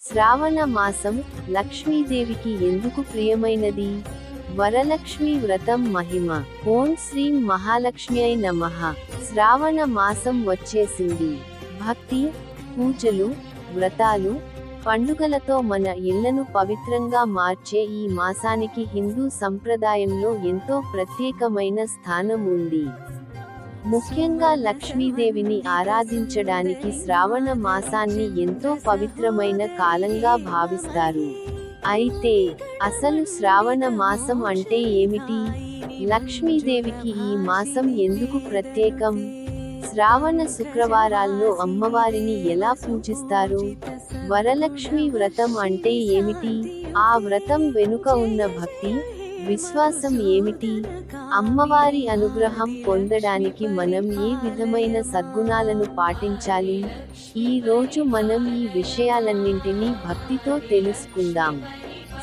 శ్రావణ మాసం లక్ష్మీదేవికి ఎందుకు ప్రియమైనది? వరలక్ష్మి వ్రతం మహిమ. ఓం శ్రీం మహాలక్ష్మ్యై నమః. శ్రావణ మాసం వచ్చేసింది. భక్తి, పూజలు, వ్రతాలు, పండుగలతో మన ఇళ్లను పవిత్రంగా మార్చే ఈ మాసానికి హిందూ సంప్రదాయంలో ఎంతో ప్రత్యేకమైన స్థానం ఉంది. ముఖ్యంగా లక్ష్మీదేవిని ఆరాధించడానికి శ్రావణ మాసాన్ని ఎంతో పవిత్రమైన కాలంగా భావిస్తారు. అయితే అసలు శ్రావణ మాసం అంటే ఏమిటి? లక్ష్మీదేవికి ఈ మాసం ఎందుకు ప్రత్యేకం? శ్రావణ శుక్రవారాల్లో అమ్మవారిని ఎలా పూజిస్తారు? వరలక్ష్మి వ్రతం అంటే ఏమిటి? ఆ వ్రతం వెనుక ఉన్న భక్తి, విశ్వాసం ఏమిటి? అమ్మవారి అనుగ్రహం పొందడానికి మనం ఏ విధమైన సద్గుణాలను పాటించాలి? ఈ రోజు మనం ఈ విషయాలన్నింటినీ భక్తితో తెలుసుకుందాం.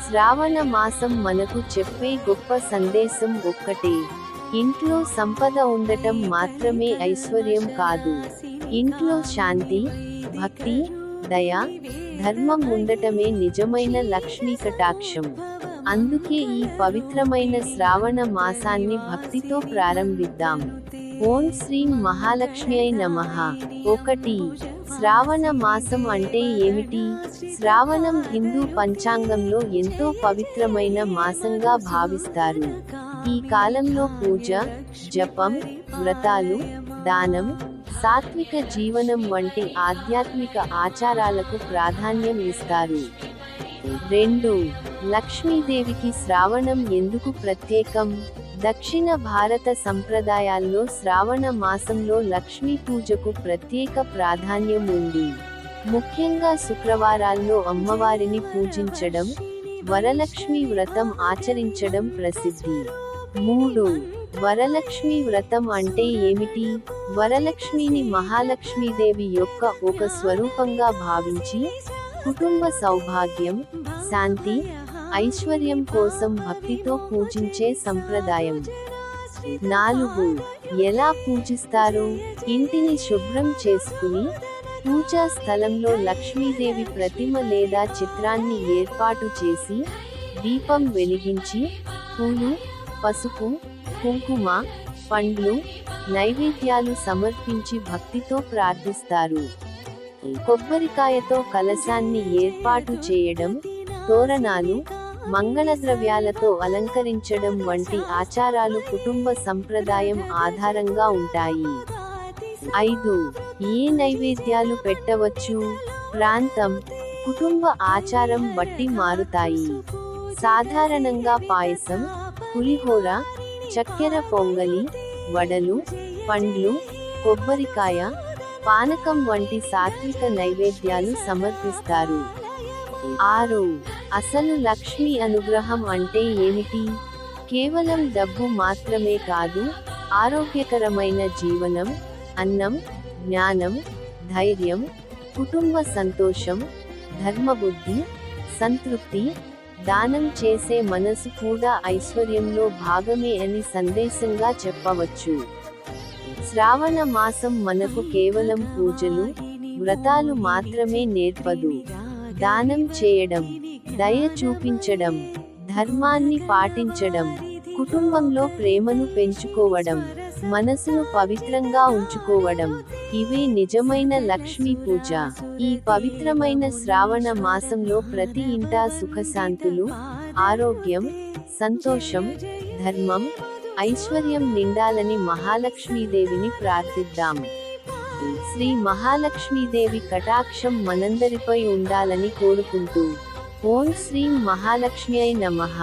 శ్రావణ మాసం మనకు చెప్పే గొప్ప సందేశం ఒక్కటే: ఇంట్లో సంపద ఉండటం మాత్రమే ఐశ్వర్యం కాదు. ఇంట్లో శాంతి, భక్తి, దయ, ధర్మం ఉండటమే నిజమైన లక్ష్మీ కటాక్షం. అందుకే ఈ పవిత్రమైన శ్రావణ మాసాన్ని భక్తితో ప్రారంభిద్దాం. ఓం శ్రీం మహాలక్ష్మ్యై నమః. 1. శ్రావణ మాసం అంటే ఏమిటి? శ్రావణం హిందూ పంచాంగంలో ఎంతో పవిత్రమైన మాసంగా భావిస్తారు. ఈ కాలంలో పూజ, జపం, వ్రతాలు, దానం, సాత్విక జీవనం వంటి ఆధ్యాత్మిక ఆచారాలకు ప్రాధాన్యం ఇస్తారు. 2. లక్ష్మీదేవికి శ్రావణం ఎందుకు ప్రత్యేకం? దక్షిణ భారత సంప్రదాయాల్లో శ్రావణ మాసంలో లక్ష్మీ పూజకు ప్రత్యేక ప్రాధాన్యం ఉంది. ముఖ్యంగా శుక్రవారాల్లో అమ్మవారిని పూజించడం, వరలక్ష్మి వ్రతం ఆచరించడం ప్రసిద్ధి. 3. వరలక్ష్మి వ్రతం అంటే ఏమిటి? వరలక్ష్మిని మహాలక్ష్మీదేవి యొక్క ఒక స్వరూపంగా భావించి, కుటుంబ సౌభాగ్యం, శాంతి, ఐశ్వర్యం కోసం భక్తితో పూజించే సంప్రదాయం. 4. ఎలా పూజిస్తారు? ఇంటిని శుభ్రం చేసుకుని, పూజా స్థలంలో లక్ష్మీదేవి ప్రతిమ లేదా చిత్రాన్ని ఏర్పాటు చేసి, దీపం వెలిగించి, పూలు, పసుపు, కుంకుమ, పండ్లు, నైవేద్యాలు సమర్పించి భక్తితో ప్రార్థిస్తారు. కొబ్బరికాయతో కలశాన్ని ఏర్పాటు చేయడం, తోరణాలు, మంగళద్రవ్యాలతో అలంకరించడం వంటి ఆచారాలు కుటుంబ సంప్రదాయం ఆధారంగా ఉంటాయి. 5. ఏ నైవేద్యాలు పెట్టవచ్చు? ప్రాంతం, కుటుంబ ఆచారం బట్టి మారుతాయి. సాధారణంగా పాయసం, పులిహోర, చక్కెర పొంగలి, వడలు, పండ్లు, కొబ్బరికాయ, పానకం వంటి సాత్విక నైవేద్యాలు సమర్పిస్తారు. 6. అసలు లక్ష్మీ అనుగ్రహం అంటే ఏమిటి? కేవలం డబ్బు మాత్రమే కాదు, ఆరోగ్యకరమైన జీవనం, అన్నం, జ్ఞానం, ధైర్యం, కుటుంబ సంతోషం, ధర్మబుద్ధి, సంతృప్తి, దానం చేసే మనసు కూడా ఐశ్వర్యంలో భాగమే అని సందేశంగా చెప్పవచ్చు. శ్రావణ మాసం మనకు కేవలం పూజలు, వ్రతాలు మాత్రమే నేర్పదు. దానం చేయడం, దయ చూపించడం, ధర్మాన్ని పాటించడం, కుటుంబంలో ప్రేమను పెంచుకోవడం, మనసును పవిత్రంగా ఉంచుకోవడం, ఇవే నిజమైన లక్ష్మీ పూజ. ఈ పవిత్రమైన శ్రావణ మాసంలో ప్రతి ఇంటా సుఖశాంతులు, ఆరోగ్యం, సంతోషం, ధర్మం, ఐశ్వర్యం నిండాలని మహాలక్ష్మీదేవిని ప్రార్థిద్దాం. శ్రీ మహాలక్ష్మీదేవి కటాక్షం మనందరిపై ఉండాలని కోరుకుంటూ ఓం శ్రీం మహాలక్ష్మ్యై నమః.